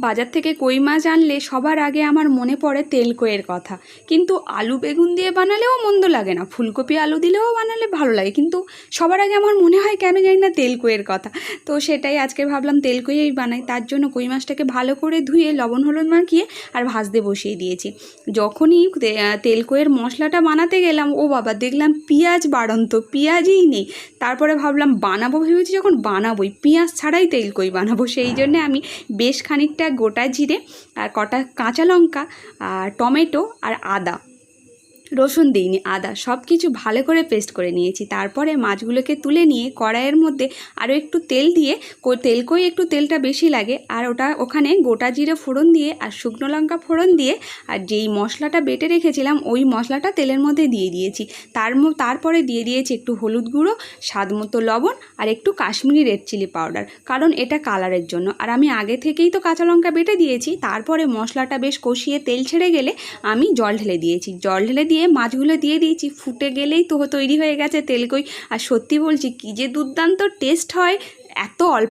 বাজার থেকে কই মাছ আনলে সবার আগে আমার মনে পড়ে তেলকইয়ের কথা। কিন্তু আলু বেগুন দিয়ে বানালেও মন্দ লাগে না, ফুলকপি আলু দিলেও বানালে ভালো লাগে, কিন্তু সবার আগে আমার মনে হয় কেন জানি না তেলকইয়ের কথা। তো সেটাই আজকে ভাবলাম তেলকইয়েই বানাই। তার জন্য কই মাছটাকে ভালো করে ধুয়ে লবণ হলুদ মাখিয়ে আর ভাজতে বসিয়ে দিয়েছি। যখনই তেলকইয়ের মশলাটা বানাতে গেলাম, ও বাবা, দেখলাম পেঁয়াজ বাড়ন্ত, পেঁয়াজই নেই। তারপরে ভাবলাম বানাবো, ভেবেছি যখন বানাবোই পেঁয়াজ ছাড়াই তেলকই বানাবো, সেই জন্যে আমি বেশ খানিকটা গোটা জিরে আর কটা কাঁচা লঙ্কা আর টমেটো আর আদা, রসুন দিইনি, আদা, সব কিছু ভালো করে পেস্ট করে নিয়েছি। তারপরে মাছগুলোকে তুলে নিয়ে কড়াইয়ের মধ্যে আরও একটু তেল দিয়ে, তেলকই একটু তেলটা বেশি লাগে, আর ওখানে গোটা জিরে ফোড়ন দিয়ে আর শুকনো লঙ্কা ফোড়ন দিয়ে আর যেই মশলাটা বেটে রেখেছিলাম ওই মশলাটা তেলের মধ্যে দিয়ে দিয়েছি। তারপরে দিয়ে দিয়েছি একটু হলুদ গুঁড়ো, স্বাদ মতো লবণ আর একটু কাশ্মীরি রেড চিলি পাউডার, কারণ এটা কালারের জন্য। আর আমি আগে থেকেই তো কাঁচা লঙ্কা বেটে দিয়েছি। তারপরে মশলাটা বেশ কষিয়ে তেল ছেড়ে গেলে আমি জল ঢেলে দিয়েছি, জল ঢেলে দিয়ে মাছগুলো দিয়ে দিয়েছি। ফুটে গেলেই তো তৈরি হয়ে গেছে তেলকই। আর সত্যি বলছি, কী যে দুর্দান্ত টেস্ট হয়, এত অল্প